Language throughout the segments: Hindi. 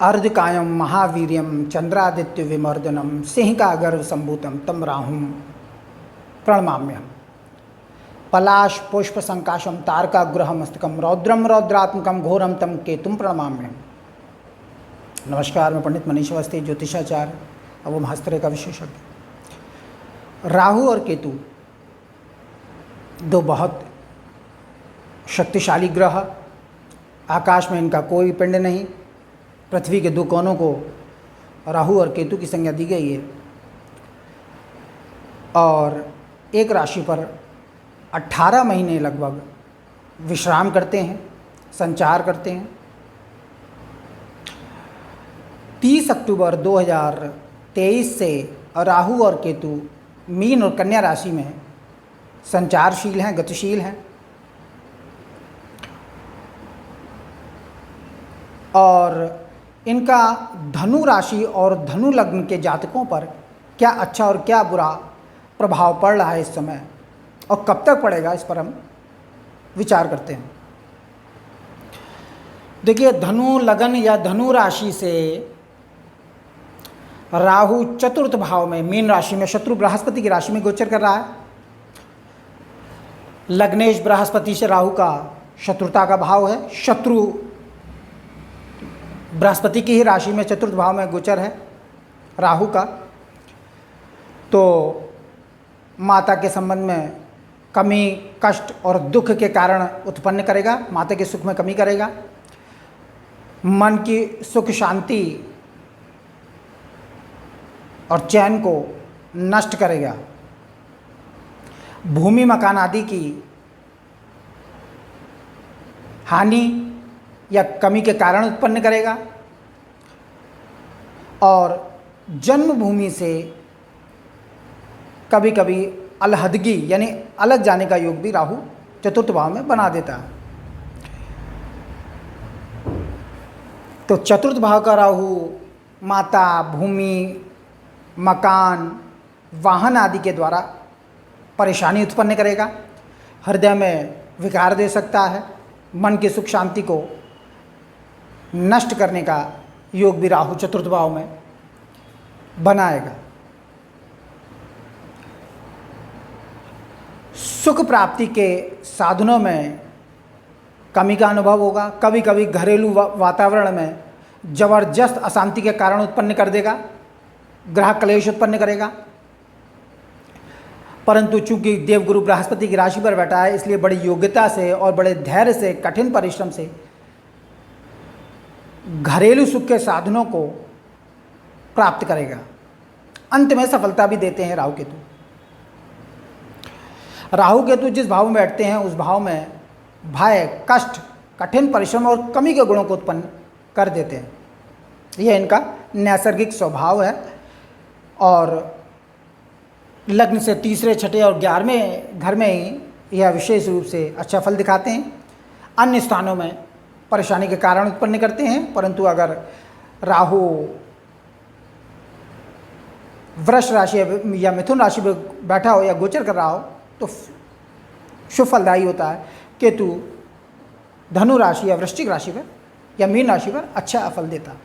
अर्धकायं महावीर्यं चंद्रादित्य विमर्दनम सिंहका गर्भ संभूतम तम राहुम प्रणमाम्यहम। पलाश पुष्प संकाशम तारकाग्रह मस्तकम रौद्रम रौद्रात्मकम घोरम तम केतुम प्रणमाम्यहम। नमस्कार, मैं पंडित मनीष अवस्थी, ज्योतिषाचार्य एवं हस्तरेखा का विशेषज्ञ। राहु और केतु दो बहुत शक्तिशाली ग्रह। आकाश में इनका कोई पिंड नहीं। पृथ्वी के दो कोनों को राहु और केतु की संज्ञा दी गई है और एक राशि पर 18 महीने लगभग विश्राम करते हैं, संचार करते हैं। 30 अक्टूबर 2023 से राहु और केतु मीन और कन्या राशि में संचारशील हैं, गतिशील हैं। और इनका धनु राशि और धनु लग्न के जातकों पर क्या अच्छा और क्या बुरा प्रभाव पड़ रहा है इस समय और कब तक पड़ेगा, इस पर हम विचार करते हैं। देखिए, धनु लगन या धनु राशि से राहु चतुर्थ भाव में मीन राशि में शत्रु बृहस्पति की राशि में गोचर कर रहा है। लग्नेश बृहस्पति से राहु का शत्रुता का भाव है। शत्रु बृहस्पति की ही राशि में चतुर्थ भाव में गोचर है राहु का, तो माता के संबंध में कमी, कष्ट और दुख के कारण उत्पन्न करेगा। माता के सुख में कमी करेगा। मन की सुख, शांति और चैन को नष्ट करेगा। भूमि मकान आदि की हानि या कमी के कारण उत्पन्न करेगा और जन्मभूमि से कभी कभी अलहदगी यानी अलग जाने का योग भी राहु चतुर्थ भाव में बना देता है। तो चतुर्थ भाव का राहु माता, भूमि, मकान, वाहन आदि के द्वारा परेशानी उत्पन्न करेगा। हृदय में विकार दे सकता है। मन की सुख शांति को नष्ट करने का योग भी राहु चतुर्थ भाव में बनाएगा। सुख प्राप्ति के साधनों में कमी का अनुभव होगा। कभी कभी घरेलू वातावरण में जबरदस्त अशांति के कारण उत्पन्न कर देगा, ग्रह क्लेश उत्पन्न करेगा। परंतु चूंकि देवगुरु बृहस्पति की राशि पर बैठा है, इसलिए बड़ी योग्यता से और बड़े धैर्य से, कठिन परिश्रम से घरेलू सुख के साधनों को प्राप्त करेगा। अंत में सफलता भी देते हैं राहु केतु। राहु केतु जिस भाव में बैठते हैं उस भाव में भय, कष्ट, कठिन परिश्रम और कमी के गुणों को उत्पन्न कर देते हैं। यह इनका नैसर्गिक स्वभाव है और लग्न से तीसरे, छठे और 11वें घर में ही यह विशेष रूप से अच्छा फल दिखाते हैं। अन्य स्थानों में परेशानी के कारण उत्पन्न करते हैं। परंतु अगर राहु वृष राशि या मिथुन राशि पर बैठा हो या गोचर कर रहा हो तो शुभ फलदायी होता है। केतु धनु राशि या वृश्चिक राशि पर या मीन राशि पर अच्छा फल देता है।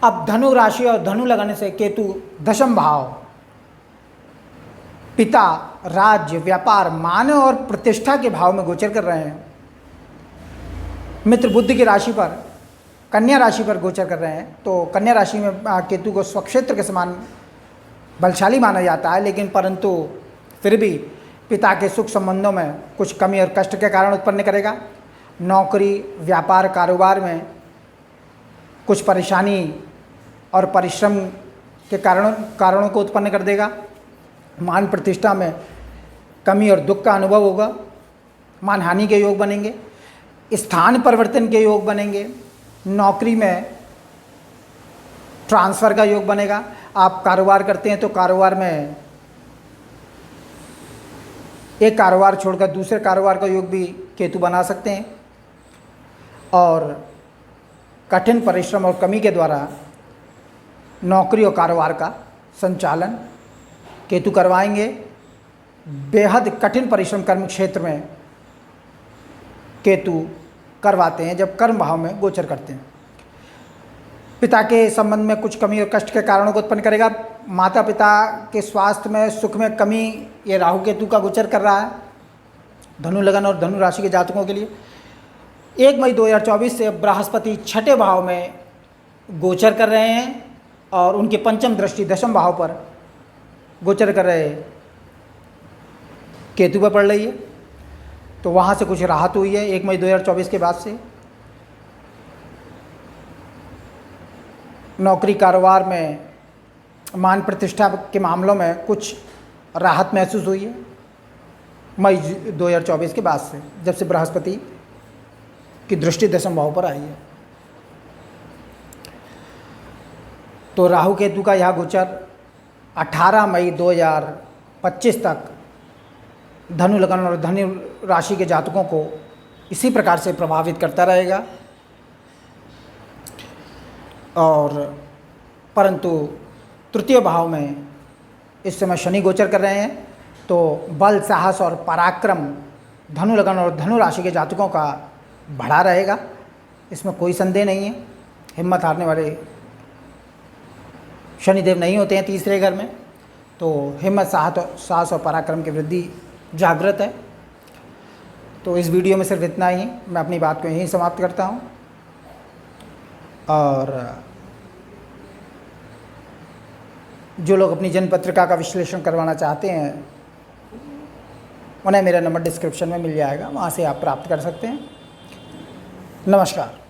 अब धनु राशि और धनु लगाने से केतु दशम भाव, पिता, राज्य, व्यापार, मान और प्रतिष्ठा के भाव में गोचर कर रहे हैं। मित्र बुद्ध की राशि पर, कन्या राशि पर गोचर कर रहे हैं। तो कन्या राशि में केतु को स्वक्षेत्र के समान बलशाली माना जाता है, लेकिन परंतु फिर भी पिता के सुख संबंधों में कुछ कमी और कष्ट के कारण उत्पन्न करेगा। नौकरी, व्यापार, कारोबार में कुछ परेशानी और परिश्रम के कारणों को उत्पन्न कर देगा। मान प्रतिष्ठा में कमी और दुख का अनुभव होगा। मानहानि के योग बनेंगे। स्थान परिवर्तन के योग बनेंगे। नौकरी में ट्रांसफ़र का योग बनेगा। आप कारोबार करते हैं तो कारोबार में एक कारोबार छोड़कर दूसरे कारोबार का योग भी केतु बना सकते हैं और कठिन परिश्रम और कमी के द्वारा नौकरी और कारोबार का संचालन केतु करवाएंगे। बेहद कठिन परिश्रम कर्म क्षेत्र में केतु करवाते हैं जब कर्म भाव में गोचर करते हैं। पिता के संबंध में कुछ कमी और कष्ट के कारणों को उत्पन्न करेगा। माता पिता के स्वास्थ्य में, सुख में कमी, ये राहु केतु का गोचर कर रहा है धनु लगन और धनु राशि के जातकों के लिए। 1 मई 2024 से बृहस्पति छठे भाव में गोचर कर रहे हैं और उनकी पंचम दृष्टि दशम भाव पर गोचर कर रहे केतु पर पड़ रही है, तो वहाँ से कुछ राहत हुई है 1 मई 2024 के बाद से। नौकरी कारोबार में, मान प्रतिष्ठा के मामलों में कुछ राहत महसूस हुई है मई 2024 के बाद से, जब से बृहस्पति की दृष्टि दशम भाव पर आई है। तो राहु केतु का यह गोचर 18 मई 2025 तक धनु लगन और धनु राशि के जातकों को इसी प्रकार से प्रभावित करता रहेगा। और परंतु तृतीय भाव में इस समय शनि गोचर कर रहे हैं, तो बल, साहस और पराक्रम धनु लगन और धनु राशि के जातकों का बढ़ा रहेगा, इसमें कोई संदेह नहीं है। हिम्मत हारने वाले शनिदेव नहीं होते हैं तीसरे घर में, तो हिम्मत, साहस और पराक्रम की वृद्धि जागृत है। तो इस वीडियो में सिर्फ इतना ही, मैं अपनी बात को यहीं समाप्त करता हूँ। और जो लोग अपनी जन्म पत्रिका का विश्लेषण करवाना चाहते हैं, उन्हें मेरा नंबर डिस्क्रिप्शन में मिल जाएगा, वहाँ से आप प्राप्त कर सकते हैं। नमस्कार।